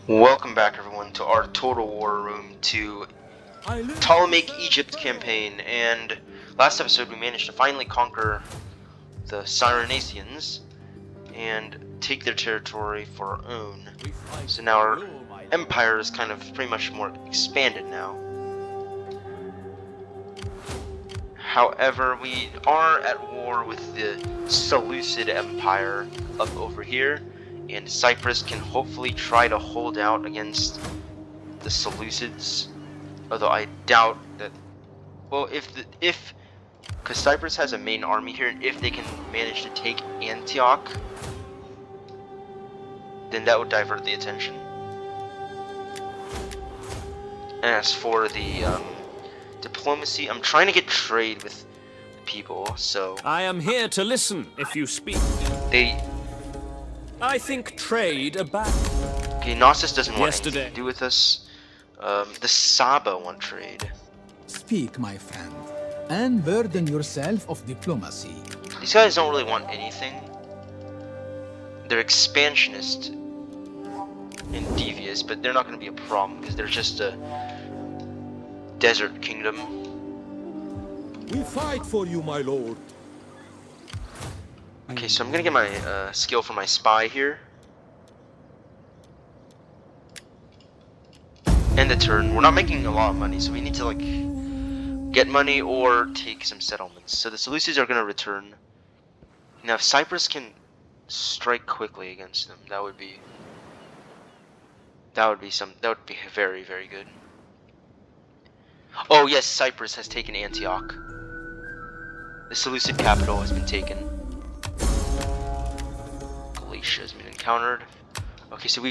Welcome back everyone to our Total War Room to Ptolemaic Egypt campaign, and last episode we managed to finally conquer the Cyrenaicians and take their territory for our own. So now our empire is kind of pretty much more expanded now. However, we are at war with the Seleucid Empire up over here, and Cyprus can hopefully try to hold out against the Seleucids. Although I doubt that. Well, because Cyprus has a main army here, and if they can manage to take Antioch, then that would divert the attention. As for the diplomacy, I'm trying to get trade with people, so I am here to listen if you speak. I think trade about. Okay, Knossos doesn't want anything to do with us. The Saba want trade. Speak, my friend, and burden yourself of diplomacy. These guys don't really want anything. They're expansionist and devious, but they're not going to be a problem because they're just a desert kingdom. We fight for you, my lord. Okay, so I'm gonna get my skill for my spy here. End the turn. We're not making a lot of money, so we need to like get money or take some settlements. So the Seleucids are gonna return. Now if Cyprus can strike quickly against them, that would be very, very good. Oh yes, Cyprus has taken Antioch. The Seleucid capital has been taken. Galatia has been encountered. Okay, so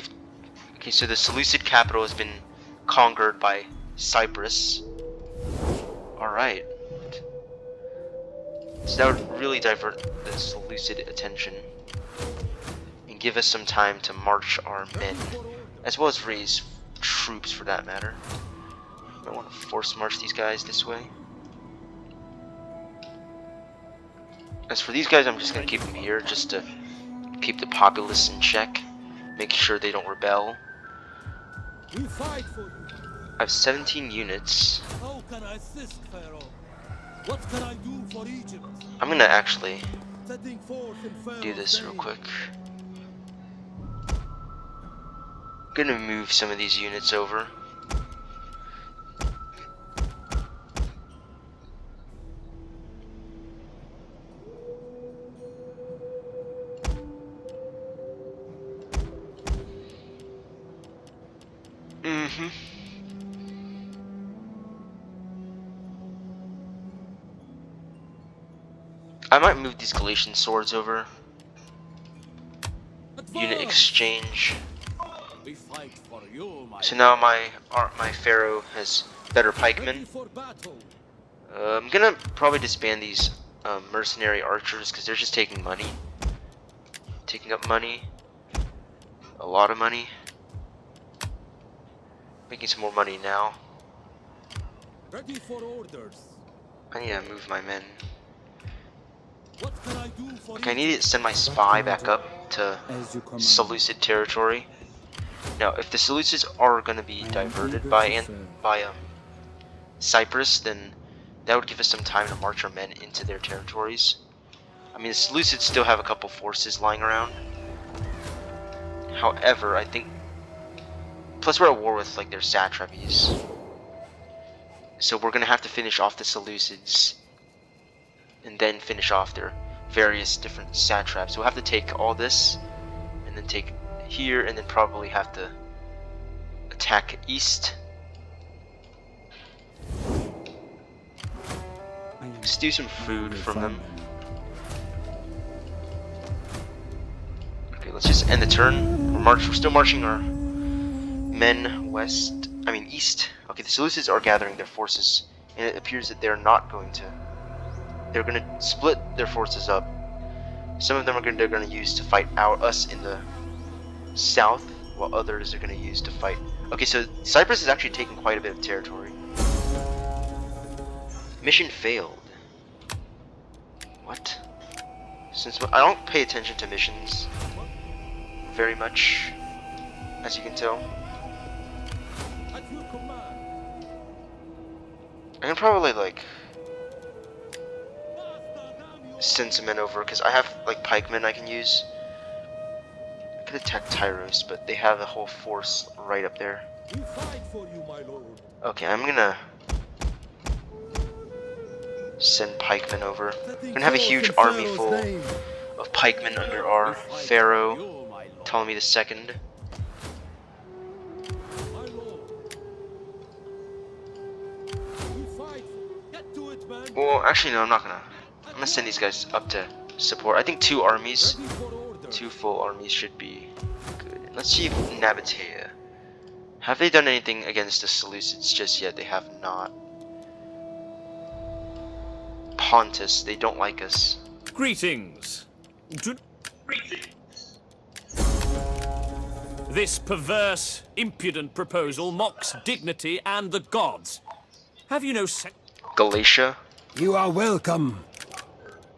so the Seleucid capital has been conquered by Cyprus. Alright. So that would really divert the Seleucid attention and give us some time to march our men, as well as raise troops for that matter. I want to force march these guys this way. As for these guys, I'm just going to keep them here just to keep the populace in check, make sure they don't rebel. I have 17 units. How can I assist, Pharaoh? What can I do for Egypt? I'm going to actually Setting forth in Pharaoh's do this real name. quick. I'm going to move some of these units over. I might move these Galatian swords over. Unit exchange. We fight for you, my So now my pharaoh has better ready pikemen. for battle. I'm gonna probably disband these mercenary archers because they're just taking money, taking up money, a lot of money. Making some more money now. Ready for orders. I need to move my men. What can I do for Okay, I need to send my spy back up to Seleucid territory. Now, if the Seleucids are going to be diverted by Cyprus, then that would give us some time to march our men into their territories. I mean, the Seleucids still have a couple forces lying around. However, I think, plus we're at war with like their satrapies, so we're going to have to finish off the Seleucids and then finish off their various different satraps. We'll have to take all this and then take here, and then probably have to attack east. Steal some food from them. Okay, let's just end the turn. We're still marching our men east. Okay, the Seleucids are gathering their forces, and it appears that they're not going to. They're going to split their forces up. Some of them they're going to use to fight us in the south, while others are going to use to fight. Okay, so Cyprus is actually taking quite a bit of territory. Mission failed. What? Since I don't pay attention to missions very much, as you can tell. I can probably like send some men over because I have like pikemen I can use. I could attack Tyros, but they have a whole force right up there. We fight for you, my lord. Okay, I'm gonna send pikemen over. We're gonna have a huge army full of pikemen under our Pharaoh, Ptolemy II. My lord. We fight. Get to it, man. Well, actually, no, I'm not gonna. I'm gonna send these guys up to support. I think 2 armies, Ready for order. 2 full armies should be good. Let's see if Nabatea. Have they done anything against the Seleucids just yet? They have not. Pontus, they don't like us. Greetings. This perverse, impudent proposal mocks dignity and the gods. Have you no Galatia? You are welcome.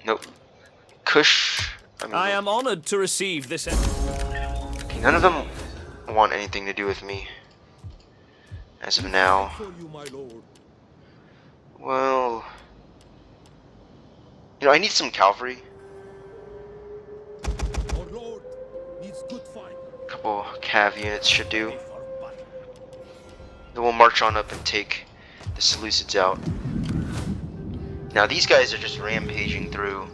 Nope. Kush? I am honored to receive this. Okay, none of them want anything to do with me. As of now. For you, my lord. Well... You know, I need some cavalry. Our lord needs good fight. A couple cav units should do. Then we'll march on up and take the Seleucids out. Now these guys are just rampaging through.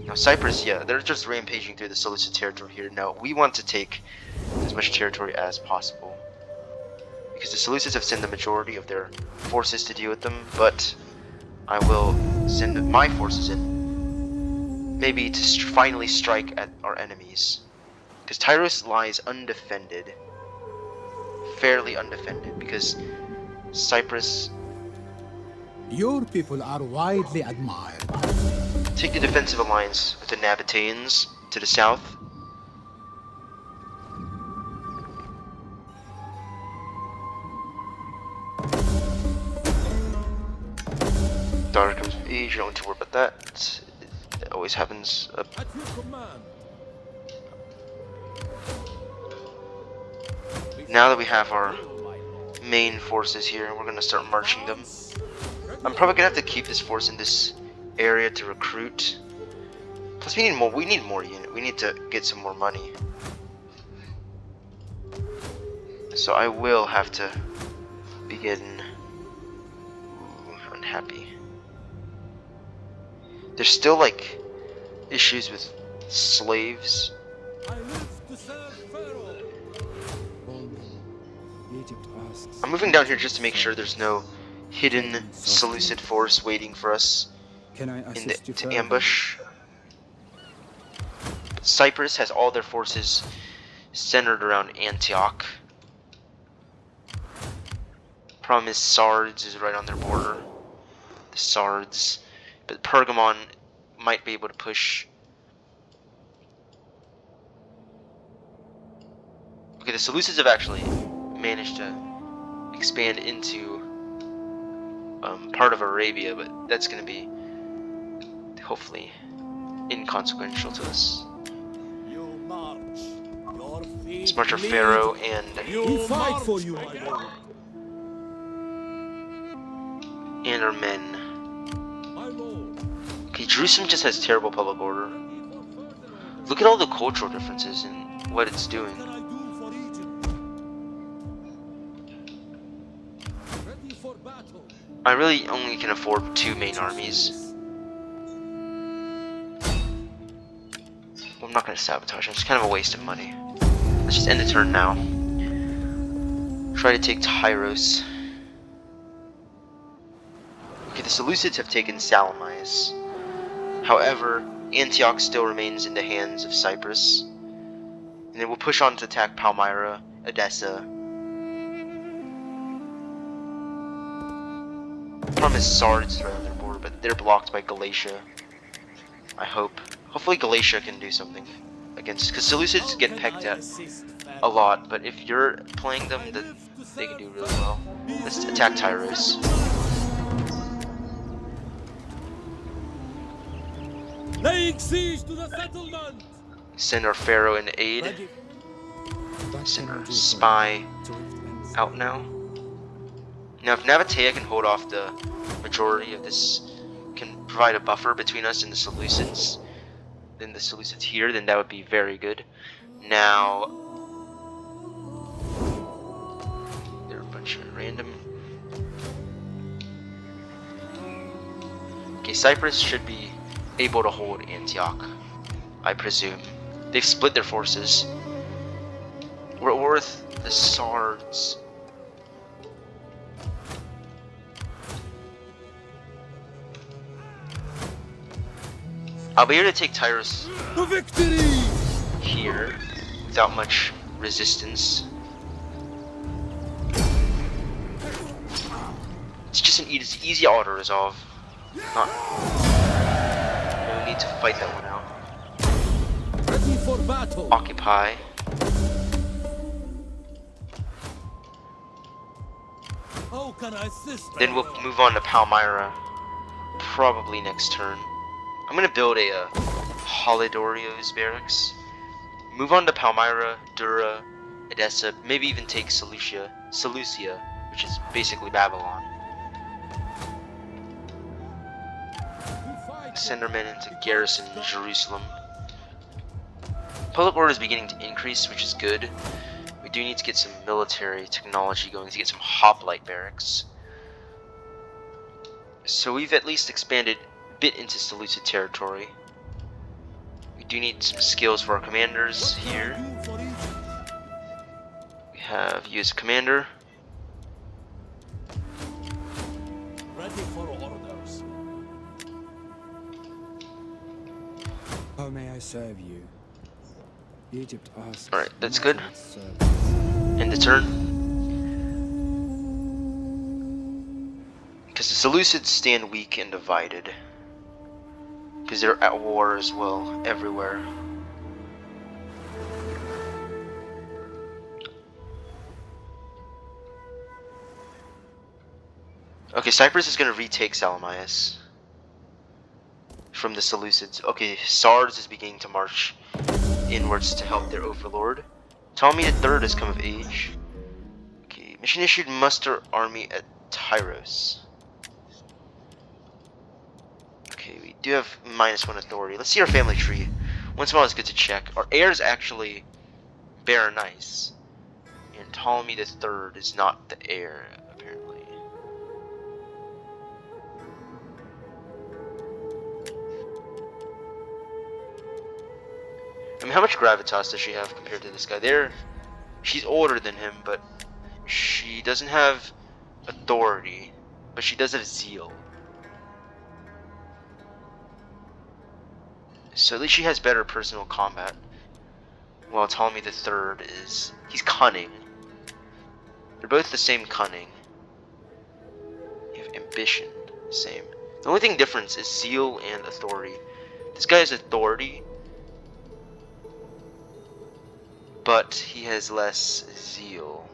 Now Cyprus, yeah, they're just rampaging through the Seleucid territory here. Now we want to take as much territory as possible. Because the Seleucids have sent the majority of their forces to deal with them, but I will send my forces in. Maybe to finally strike at our enemies. Because Tyros lies undefended. Fairly undefended, because Cyprus... Your people are widely admired. Take the defensive alliance with the Nabateans to the south. Daughter comes of age, you don't need to worry about that. It always happens. At your command. Now that we have our main forces here, we're gonna start marching them. I'm probably gonna have to keep this force in this area to recruit. Plus, we need more. We need more unit. We need to get some more money. So I will have to begin. Unhappy. There's still like issues with slaves. I live to serve Pharaoh. Egypt asks. I'm moving down here just to make sure there's no hidden Seleucid force waiting for us Can I in assist you to further? ambush. Cyprus has all their forces centered around Antioch. Problem is Sards is right on their border. The Sards. But Pergamon might be able to push. Okay, the Seleucids have actually managed to expand into part of Arabia, but that's going to be hopefully inconsequential to us. You march. Your feet Let's march our lead. Pharaoh and We fight for you, my lord. our men. My lord. Okay, Jerusalem just has terrible public order. Look at all the cultural differences and what it's doing. What can I do for Egypt? Ready for battle. I really only can afford 2 main armies. Well, I'm not going to sabotage. It's kind of a waste of money. Let's just end the turn now. Try to take Tyros. Okay, the Seleucids have taken Ptolemaic. However, Antioch still remains in the hands of Cyprus. And then we'll push on to attack Palmyra, Edessa. The problem is Sards right on their border, but they're blocked by Galatia. I hope. Hopefully Galatia can do something against... Because Seleucids get pecked at a lot, but if you're playing them, then they can do really well. Let's attack Tyros. Laying siege to the settlement. Send our Pharaoh in aid. Ready. Send our spy out now. Now, if Navatea can hold off the majority of this, can provide a buffer between us and the Seleucids, here, then that would be very good. Now, they're a bunch of random. Okay, Cyprus should be able to hold Antioch, I presume. They've split their forces. We're worth the Sards. I'll be able to take Tyrus Victory! here without much resistance. It's just an easy auto resolve. No need to fight that one out. Ready for battle. Occupy. How can I assist? Then we'll move on to Palmyra, probably next turn. I'm gonna build a Holidorio's barracks. Move on to Palmyra, Dura, Edessa, maybe even take Seleucia, which is basically Babylon. Send our men into garrison Jerusalem. Public order is beginning to increase, which is good. We do need to get some military technology going to get some hoplite barracks. So we've at least expanded a bit into Seleucid territory. We do need some skills for our commanders here. We have you as commander. Ready for orders. How may I serve you? Egypt asks. Alright, that's good. Service. End the turn. Because the Seleucids stand weak and divided. Because they're at war as well, everywhere. Okay, Cyprus is going to retake Ptolemaic from the Seleucids. Okay, Sards is beginning to march inwards to help their overlord. Ptolemy III has come of age. Okay, mission issued, muster army at Tyros. Okay, we do have -1 authority. Let's see our family tree. Once in a while it's good to check. Our heir is actually Berenice, and Ptolemy III is not the heir, apparently. I mean, how much gravitas does she have compared to this guy? She's older than him, but she doesn't have authority, but she does have zeal. So at least she has better personal combat. While Ptolemy III he's cunning. They're both the same cunning. You have ambition, same. The only thing difference is zeal and authority. This guy has authority, but he has less zeal.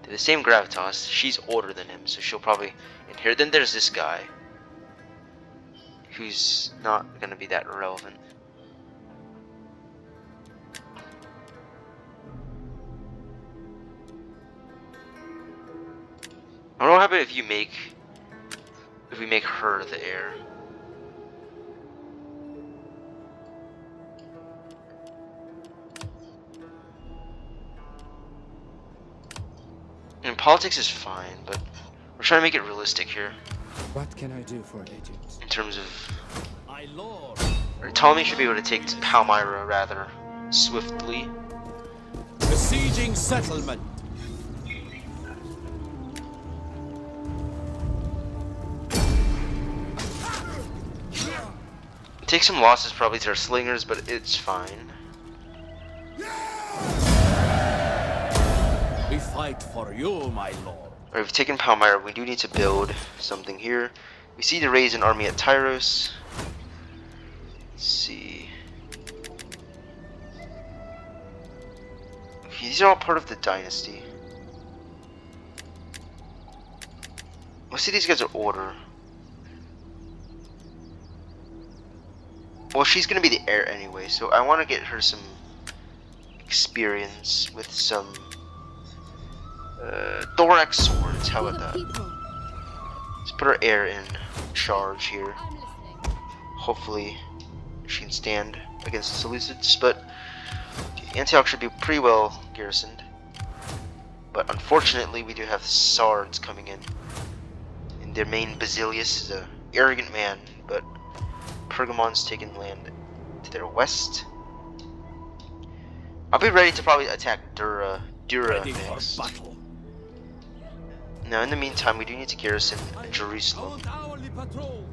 They're the same gravitas. She's older than him, so she'll probably inherit. Then there's this guy, who's not going to be that relevant. I don't know what happens if we make her the heir. And politics is fine, but we're trying to make it realistic here What can I do for Egypt? in terms of My lord. Ptolemy should be able to take Palmyra rather swiftly. Besieging settlement. Take some losses probably to our slingers, but it's fine. We fight for you, my lord. Alright, we've taken Palmyra. We do need to build something here. We see to raise an army at Tyros. Let's see. Okay, these are all part of the dynasty. Let's see, these guys are older. Well, she's gonna be the heir anyway, so I want to get her some experience with some Thorax swords, how For about the that? people. Let's put our heir in charge here. I'm listening. Hopefully she can stand against the Seleucids, but Antioch should be pretty well garrisoned. But unfortunately we do have Sards coming in. And their main Basilius is a arrogant man, but Pergamon's taken land to their west. I'll be ready to probably attack Dura Ready for next. battle. Now in the meantime we do need to garrison I Jerusalem. want hourly patrols.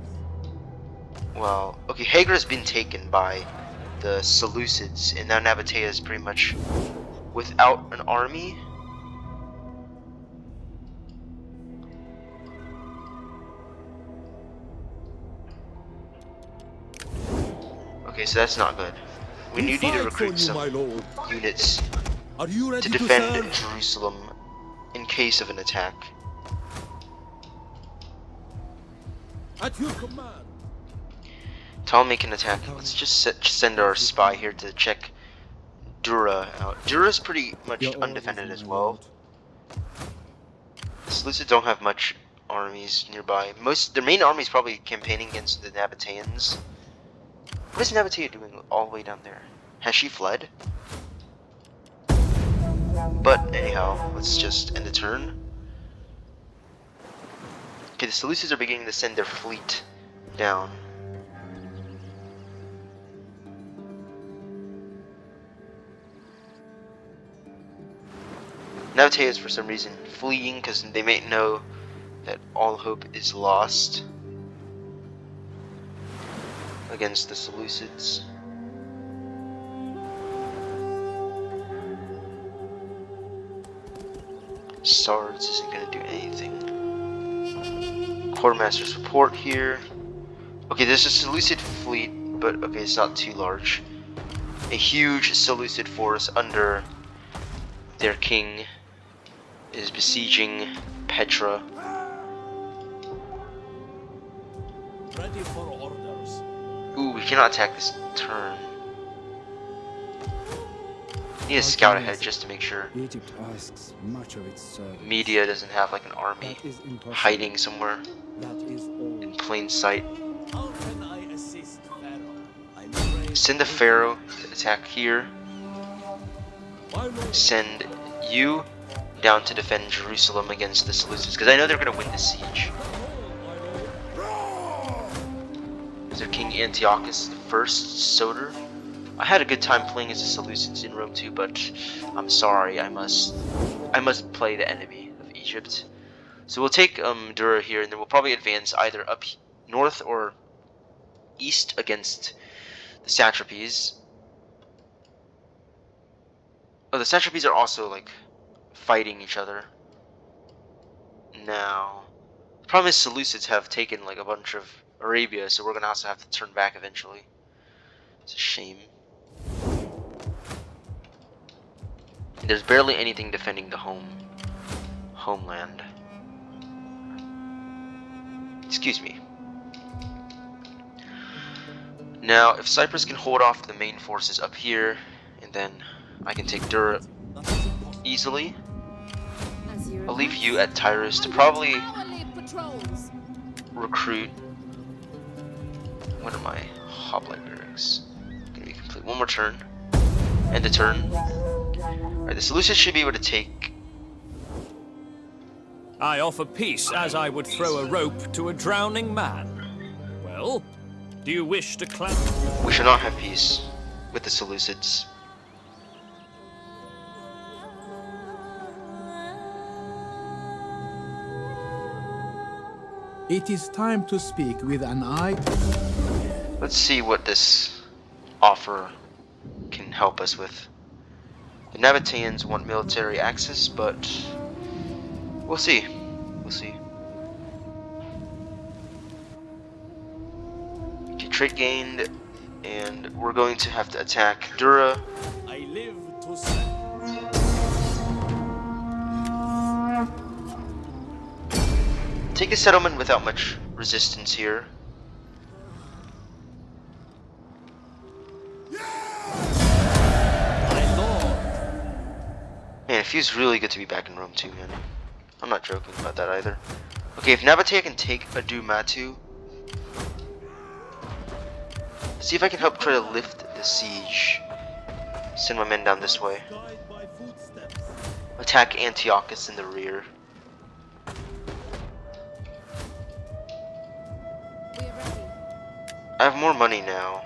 Well, okay, Hagar's been taken by the Seleucids, and now Nabatea is pretty much without an army. Okay, so that's not good. We do need to recruit some Lord. units Are you ready to to defend serve? Jerusalem in case of an attack. At your command. Ptolemaic can attack. Let's just send our spy here to check Dura out. Dura's pretty much Your orders, undefended as my well. lord. The Seleucids don't have much armies nearby. Their main army is probably campaigning against the Nabateans. What is Nabatea doing all the way down there? Has she fled? But anyhow, let's just end the turn. Okay, the Seleucids are beginning to send their fleet down. Nabatea is for some reason fleeing because they may know that all hope is lost against the Seleucids. Sards isn't going to do anything. Quartermaster's report here. Okay, there's a Seleucid fleet, but okay, it's not too large. A huge Seleucid force under their king is besieging Petra. Ready for orders. Ooh, we cannot attack this turn. Need to How scout can ahead we- just to make sure Egypt asks much of its servants. Media doesn't have like an army That is impossible. hiding somewhere That is all. in plain sight. How can I assist Pharaoh? I'm afraid. Send the Pharaoh to attack here. My lord. Send you down to defend Jerusalem against the Seleucids, because I know they're going to win this siege. Is their king Antiochus the First Soter? I had a good time playing as the Seleucids in Rome too, but I'm sorry, I must play the enemy of Egypt. So we'll take Dura here, and then we'll probably advance either up north or east against the satrapies. Oh, the satrapies are also like fighting each other now. The problem is Seleucids have taken like a bunch of Arabia, so we're gonna also have to turn back eventually. It's a shame. There's barely anything defending the homeland. Excuse me. Now, if Cyprus can hold off the main forces up here, and then I can take Dura That is impossible. easily, As you I'll leave request. you at Tyrus to I want probably hourly patrols. recruit. What are my hoplite barracks? Gonna be complete. One more turn. End the turn. Alright, the Seleucids should be able to take. I offer peace as I would throw a rope to a drowning man. Well, do you wish to clap? We shall not have peace with the Seleucids. It is time to speak with an eye. Let's see what this offer can help us with. The Nabateans want military access, but we'll see. We'll see. Okay, trait gained, and we're going to have to attack Dura. I live to serve. Take a settlement without much resistance here. My lord. Man, it feels really good to be back in Rome too, man. I'm not joking about that either. Okay, if Nabatea can take Adumatu, see if I can help try to lift the siege. Send my men down this way. Guide my footsteps. Attack Antiochus in the rear. We are ready. I have more money now,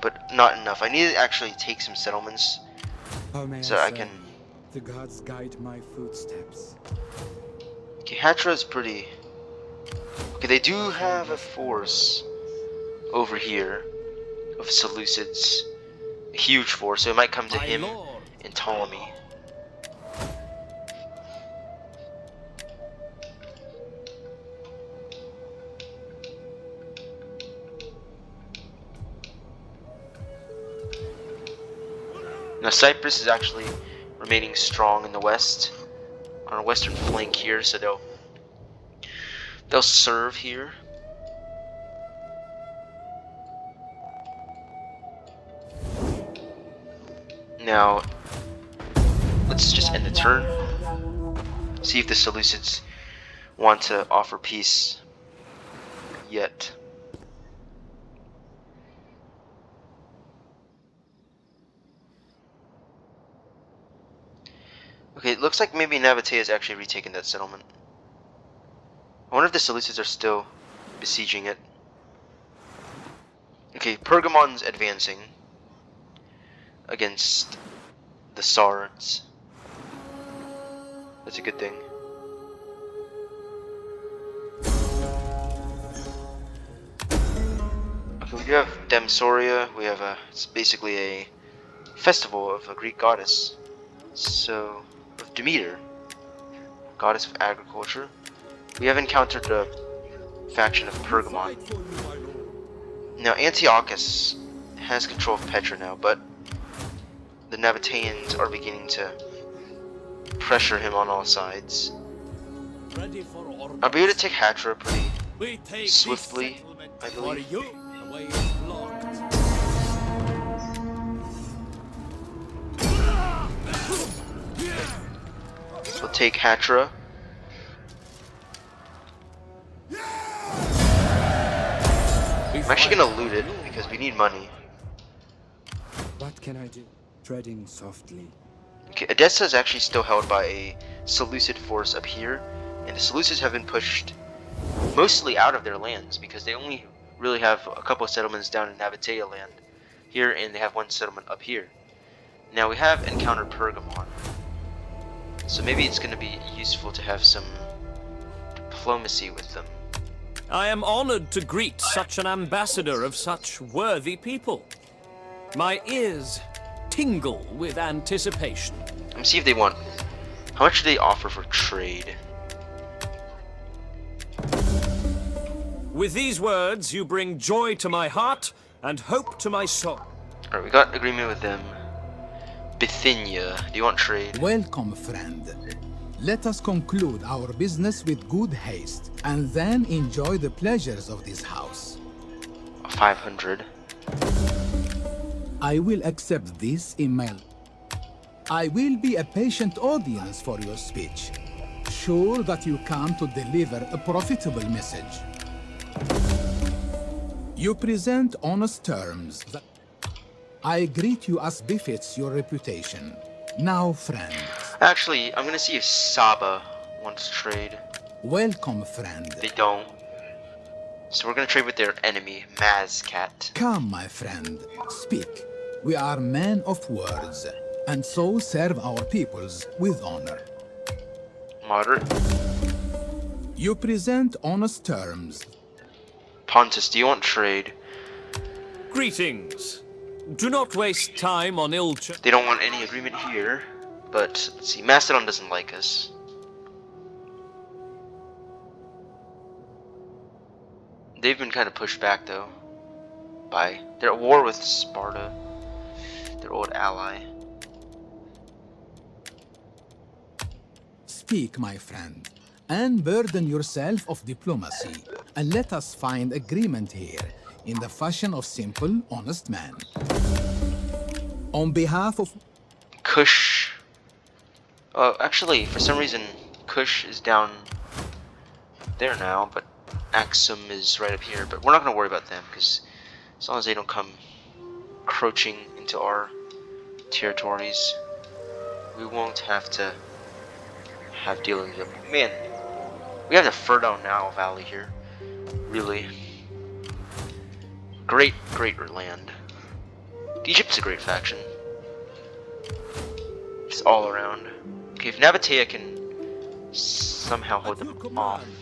but not enough. I need to actually take some settlements How may so I I say? can... The gods guide my footsteps. Okay, Hatra is pretty... Okay, they do have a force over here of Seleucids. A huge force, so it might come to My him lord. and Ptolemy. Now Cyprus is actually remaining strong in the west, on our western flank here, so they'll serve here. Now, let's just end the turn. See if the Seleucids want to offer peace yet. Okay, it looks like maybe Nabatea has actually retaken that settlement. I wonder if the Seleucids are still besieging it. Okay, Pergamon's advancing against the Sards. That's a good thing. Okay, we do have Damsoria. We have it's basically a festival of a Greek goddess. So, of Demeter, goddess of agriculture. We have encountered the faction of Pergamon. Fight for you, my lord. Now, Antiochus has control of Petra now, but the Nabateans are beginning to pressure him on all sides. Ready for orders. I'll be able to take Hatra pretty We take swiftly, this I settlement believe. For you. The way is blocked. We'll take Hatra. I'm actually gonna loot it because we need money. What can I do? Treading softly. Okay, Edessa is actually still held by a Seleucid force up here, and the Seleucids have been pushed mostly out of their lands because they only really have a couple of settlements down in Nabatea land here, and they have one settlement up here. Now we have encountered Pergamon, so maybe it's going to be useful to have some diplomacy with them. I am honored to greet such an ambassador of such worthy people. My ears tingle with anticipation. Let me see if they want... How much do they offer for trade? With these words, you bring joy to my heart and hope to my soul. Alright, we got agreement with them. Bithynia, do you want trade? Welcome, friend. Let us conclude our business with good haste, and then enjoy the pleasures of this house. 500. I will accept this email. I will be a patient audience for your speech, sure that you come to deliver a profitable message. You present honest terms. I greet you as befits your reputation. Now, friend. Actually, I'm gonna see if Saba wants trade. Welcome, friend. They don't. So we're gonna trade with their enemy, Mazcat. Come, my friend, speak. We are men of words, and so serve our peoples with honor. Moderate. You present honest terms. Pontus, do you want trade? Greetings. Do not waste time on They don't want any agreement here. But, let's see, Macedon doesn't like us. They've been kind of pushed back, though. They're at war with Sparta, their old ally. Speak, my friend, unburden yourself of diplomacy, and let us find agreement here in the fashion of simple, honest man. On behalf of... Kush. Actually, for some reason, Kush is down there now, but Axum is right up here. But we're not gonna worry about them because as long as they don't come encroaching into our territories, we won't have to have dealings with them. Man, we have the Fertile Now Valley here. Really, great land. Egypt's a great faction. Just all around. Okay, if Nabatea can somehow hold At your them off. command.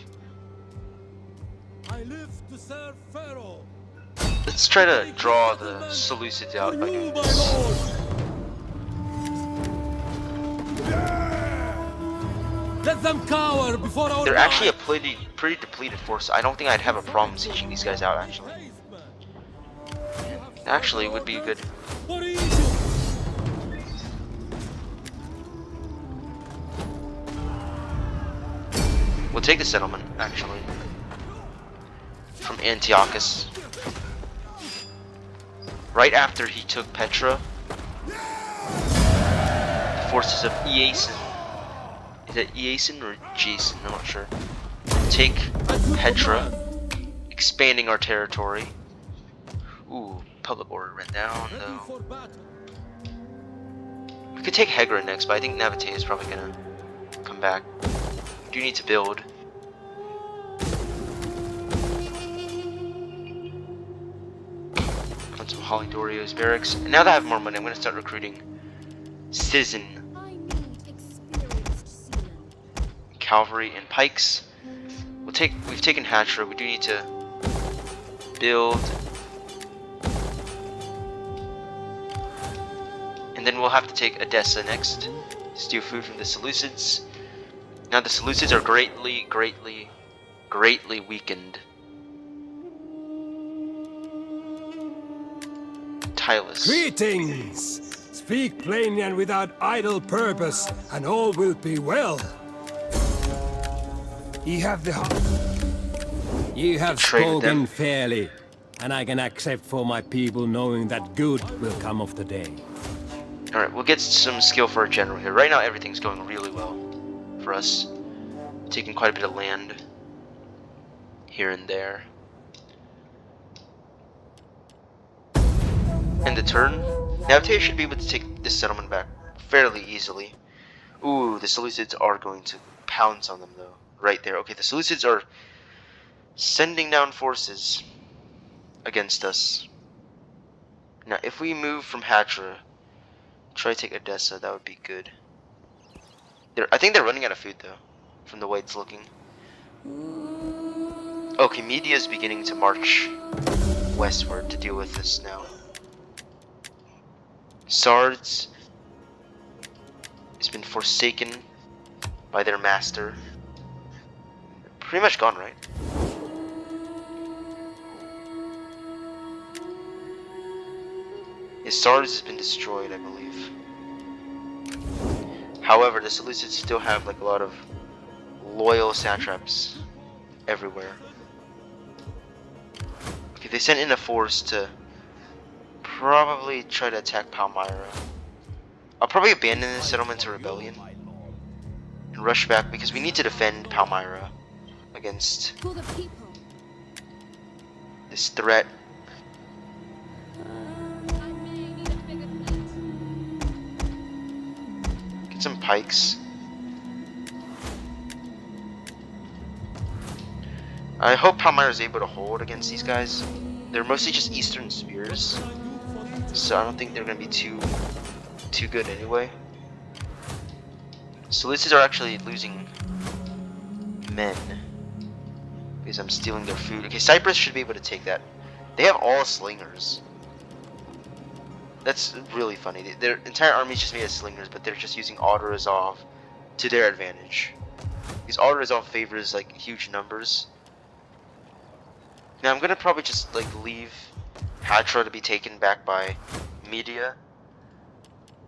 I live to serve Pharaoh. Let's try to draw the Seleucids out by doing My this. lord. Let them cower before our They're actually a might. pretty depleted force. I don't think I'd have a problem sieging these guys out, actually. Actually, it would be good. For Egypt. We'll take the settlement, actually. From Antiochus. Right after he took Petra, the forces of Iason. Is it Iason or Jason? I'm not sure. Take Petra, expanding our territory. Ooh, public order went down Ready though. for battle. We could take Hegra next, but I think Nabatea is probably gonna come back. We do need to build. On some Holly Dorio's barracks. And now that I have more money, I'm gonna start recruiting citizen I need experienced seamen. cavalry and pikes. We've taken Hatra. We do need to build. And then we'll have to take Edessa next. Steal food from the Seleucids. Now the Seleucids are greatly weakened. Tylus. Greetings! Speak plainly and without idle purpose, and all will be well. You have Trade with them. spoken fairly, and I can accept for my people knowing that good will come of the day. Alright, we'll get some skill for our general here. Right now everything's going really well for us. Taking quite a bit of land here and there. End the turn. Nabatea should be able to take this settlement back fairly easily. Ooh, the Seleucids are going to pounce on them though. Right there. Okay, the Seleucids are sending down forces against us. Now, if we move from Hatra, try to take Edessa, that would be good. I think they're running out of food though, from the way it's looking. Okay, Media is beginning to march westward to deal with this now. Sards has been forsaken by their master. Pretty much gone, right? His Sards has been destroyed, I believe. However, the Seleucids still have like a lot of loyal satraps everywhere. Okay, they sent in a force to probably try to attack Palmyra. I'll probably abandon this settlement to rebellion and rush back because we need to defend Palmyra against For the people. this threat. I may need a bigger fleet. Get some pikes. I hope Palmyra is able to hold against these guys. They're mostly just Eastern spears, so I don't think they're gonna be too good anyway. Seleucids are actually losing men because I'm stealing their food. Okay, Cyprus should be able to take that. They have all slingers. That's really funny. Their entire army is just made of slingers, but they're just using auto-resolve to their advantage. Because auto-resolve favors like huge numbers. Now I'm gonna probably just like leave Hatra to be taken back by Media.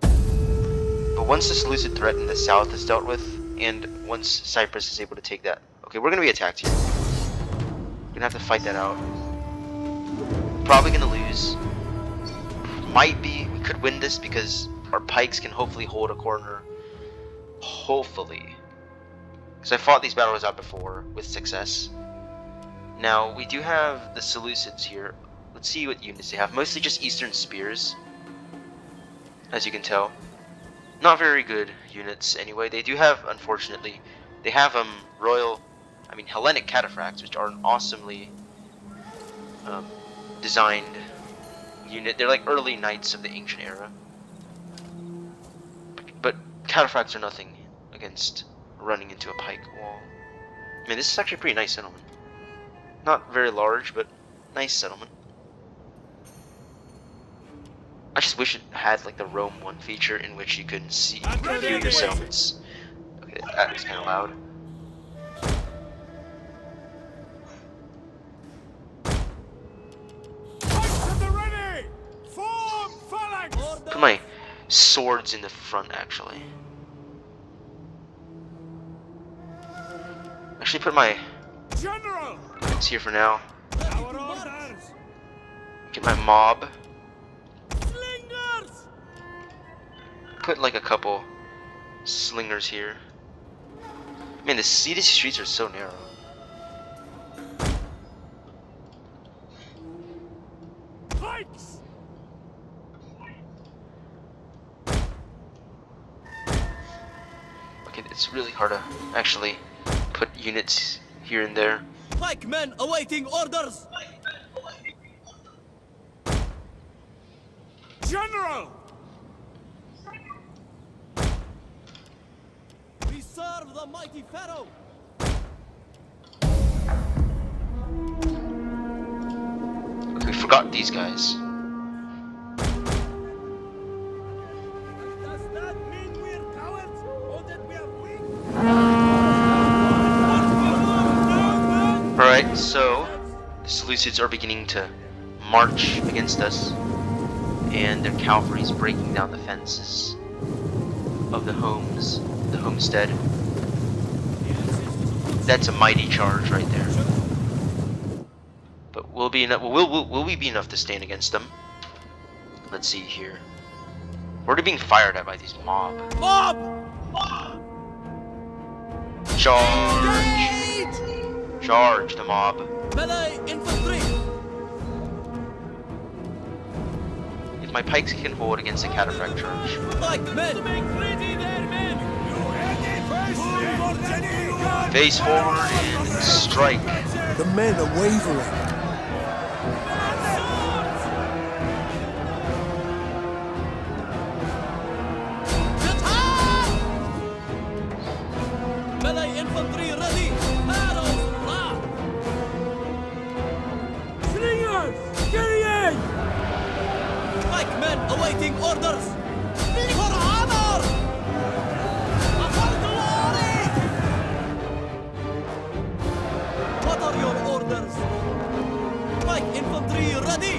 But once the Seleucid threat in the south is dealt with, and once Cyprus is able to take that, okay, we're gonna be attacked here. We're gonna have to fight that out. Probably gonna lose. Might be, we could win this because our pikes can hopefully hold a corner Hopefully. Because I fought these battles out before with success. Now, we do have the Seleucids here. Let's see what units they have. Mostly just Eastern Spears, as you can tell. Not very good units anyway. They do have, unfortunately, they have Hellenic cataphracts, which are an awesomely designed unit. They're like early knights of the ancient era. But cataphracts are nothing against running into a pike wall. I mean, this is actually a pretty nice settlement. Not very large, but nice settlement. I just wish it had like the Rome 1 feature in which you could see view your settlements. Okay, that is kind of loud. Put my swords in the front, actually. Actually, put my axe here for now. Get my mob. Put like a couple slingers here. Man, the city streets are so narrow. Okay, it's really hard to actually put units here and there. Like men awaiting orders. General! We serve the mighty Pharaoh. Okay, we forgot these guys. Does that mean we're cowards or that we are weak? Alright, so the Seleucids are beginning to march against us, and their cavalry is breaking down the fences of the homestead. That's a mighty charge right there. But will we be enough to stand against them? Let's see here. We're already being fired at by these mob. Mob! Charge! Charge the mob. Melee infantry! If my pikes can hold against a cataphract charge. Like men! Make ready their men! Face forward and strike. The men are wavering. Melee infantry ready! Arrows fly! Slingers! Carrying! Like men awaiting orders! For honor! For glory! What are your orders? Like infantry ready!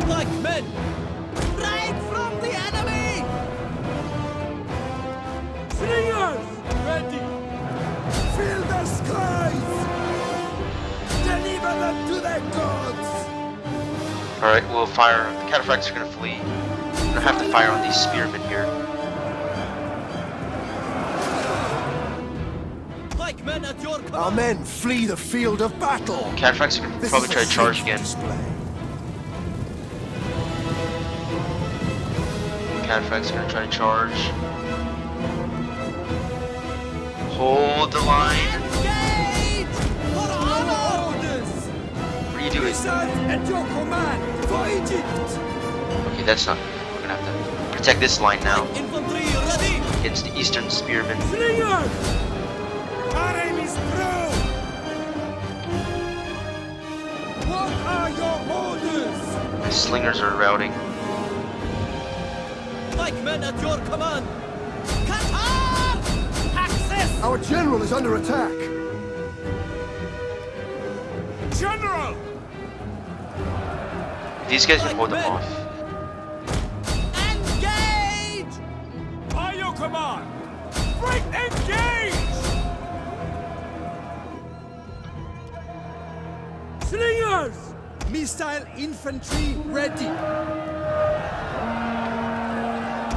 Like men! Right from the enemy! Slingers! Ready! Fill the skies! Deliver them to their gods! Alright, we'll fire. The cataphracts are gonna flee. We don't have to fire on these spearmen here. Like men at your command! Our men flee the field of battle! Cataphracts are gonna This probably is try a to charge safe again. display. Cataphracts are gonna try to charge. Hold the line. Engage! For honor! What are you doing? At your command for Egypt! Okay, that's not good. We're gonna have to protect this line now Infantry ready! against the eastern spearmen. Slingers! Our aim is through! What are your orders? My slingers are routing. Like men at your command! Qatar! Axis! Our general is under attack! General! These guys can hold them off. Engage! By your command! Break engage! Slingers! Missile infantry ready.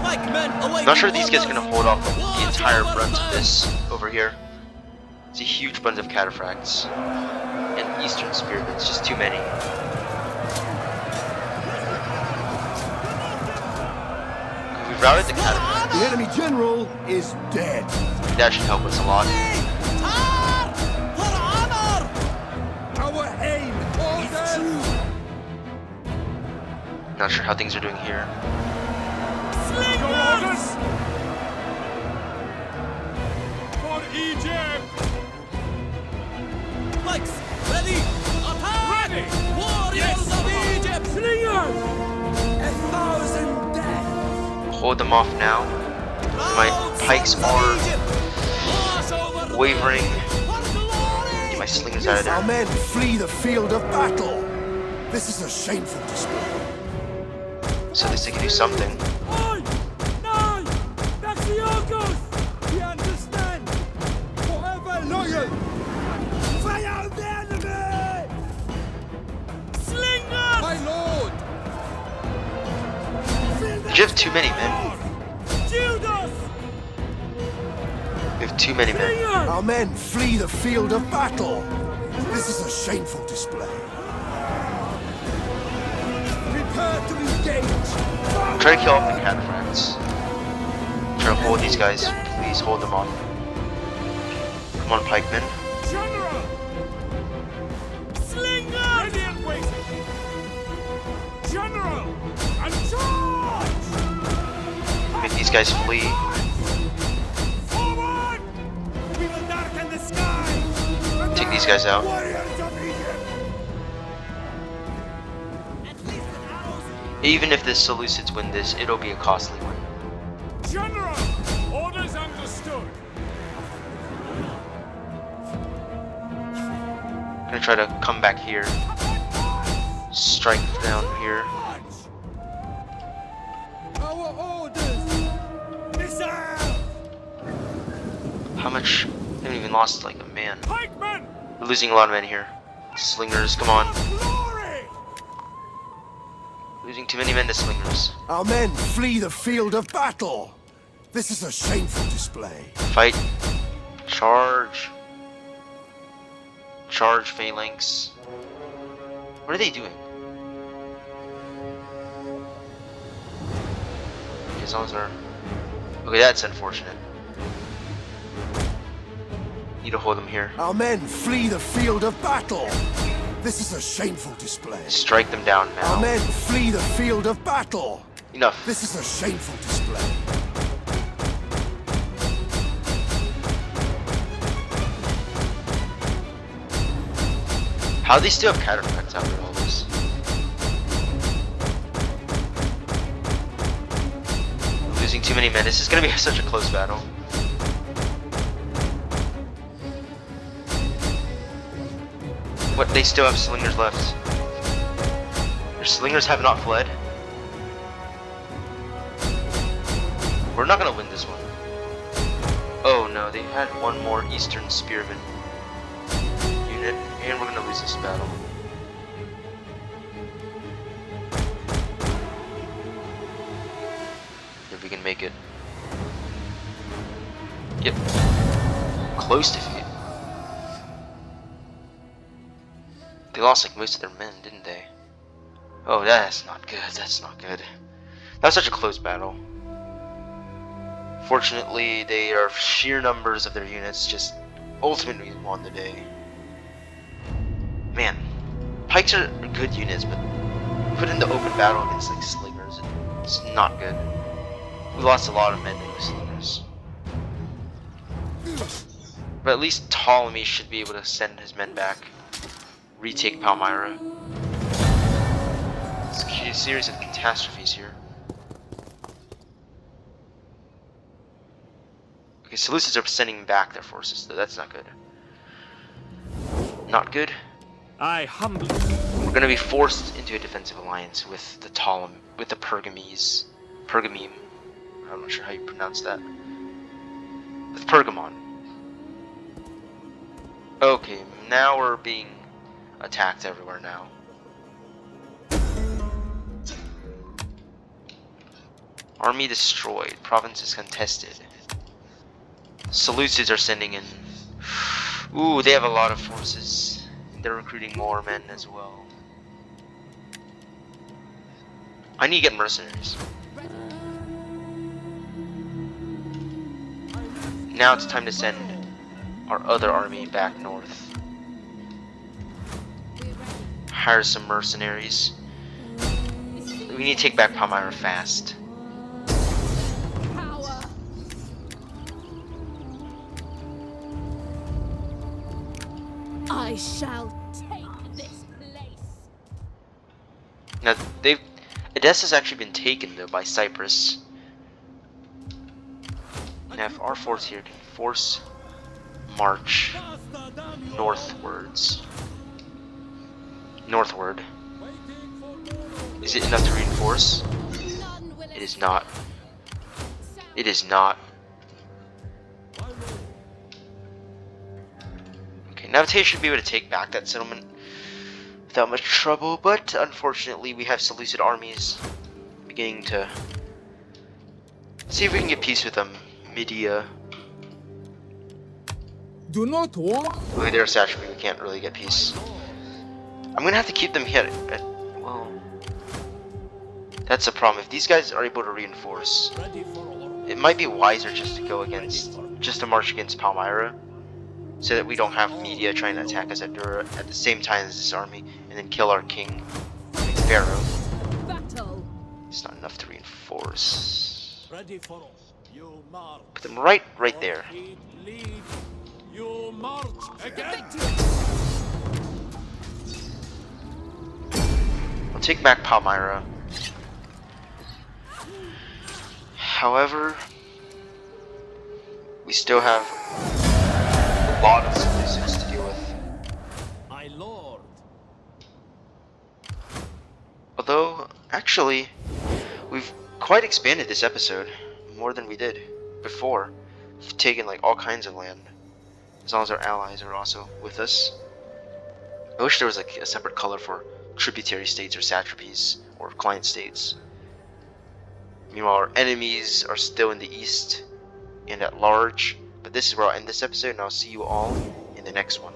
Like men awaiting Not sure these guys are orders. gonna hold off like, the Watch entire our brunt of return. this over here. It's a huge bunch of cataphracts and Eastern Spirit. It's just too many. We've routed the cataphracts. The enemy general is dead. That should help us a lot. Our aim orders. Not sure how things are doing here. Your orders. For Egypt. Pikes, ready! Attack! Ready! Warriors of Egypt! Slingers. 1,000 deaths. Hold them off now. My pikes are wavering. Get my slingers out of Our there. men flee the field of battle. This is a shameful display. So at least they can do something. We understand. Forever loyal. Fire the enemy! Slingers! My lord! You have too many men. Judas! You have too many men. Our men flee the field of battle. This is a shameful display. Prepare to engage. Try to kill off the cataphracts. Try to hold these guys. Please hold them off. Come on, pikemen. General! Slingers! Ready and waiting. General! And charge! Make these guys flee. Forward! We will darken the sky! Take these guys out. Warriors of Egypt! Even if the Seleucids win this, it'll be a costly win. General! Orders understood! I'm gonna try to come back here. Strike down here. Our orders! Missile! How much? They haven't even lost like a man. Pikemen! We're losing a lot of men here. Slingers, come on. Glory! Losing too many men to slingers. Our men flee the field of battle. This is a shameful display. Fight. Charge. Charge phalanx. What are they doing? Okay, as long as they're... Okay, that's unfortunate. Need to hold them here. Our men flee the field of battle. This is a shameful display. Strike them down Our now. men flee the field of battle. Enough. This is a shameful display. How do they still have cataphracts after all this? Losing too many men. This is gonna be such a close battle. What? They still have slingers left. Their slingers have not fled. We're not gonna win this one. Oh no, they had one more Eastern Spearman unit, and we're gonna lose this battle. If we can make it. Yep. Close defeat. They lost like most of their men, didn't they? Oh, that's not good. That's not good. That was such a close battle. Fortunately, they are sheer numbers of their units just ultimately won the day. Man, pikes are good units, but put in the open battle against like slingers, it's not good. We lost a lot of men to the slingers. But at least Ptolemy should be able to send his men back. Retake Palmyra. It's a series of catastrophes here. Okay, Seleucids are sending back their forces, though that's not good. Not good. I humbly... We're gonna be forced into a defensive alliance with the Pergamese. Pergameme. I'm not sure how you pronounce that. With Pergamon. Okay, now we're being attacked everywhere now. Army destroyed. Provinces contested. Seleucids are sending in. Ooh, they have a lot of forces. They're recruiting more men as well. I need to get mercenaries. Now it's time to send our other army back north. Hire some mercenaries. We need to take back Palmyra fast. Power. I shall take this place. Now Edessa's actually been taken though by Cyprus. Now if our force here can force march northwards. Northward. Is it enough to reinforce? None will It is not. It is not. Okay, Navate should be able to take back that settlement without much trouble, but unfortunately we have Seleucid armies beginning to see if we can get peace with Media. Do not want. Okay, they're a satrapy, we can't really get peace. I'm gonna have to keep them here well, that's the problem. If these guys are able to reinforce, it might be wiser just to march against Palmyra, so that we don't have Media trying to attack us at Dura at the same time as this army, and then kill our king, Pharaoh. battle. It's not enough to reinforce. Ready for all. You march. Put them right there. Lead. You march again. We'll take back Palmyra. However, we still have a lot of Seleucids to deal with. My lord. Although, actually, we've quite expanded this episode, more than we did before. We've taken like all kinds of land, as long as our allies are also with us. I wish there was like a separate color for tributary states or satrapies or client states. Meanwhile, our enemies are still in the east and at large. But this is where I'll end this episode, and I'll see you all in the next one.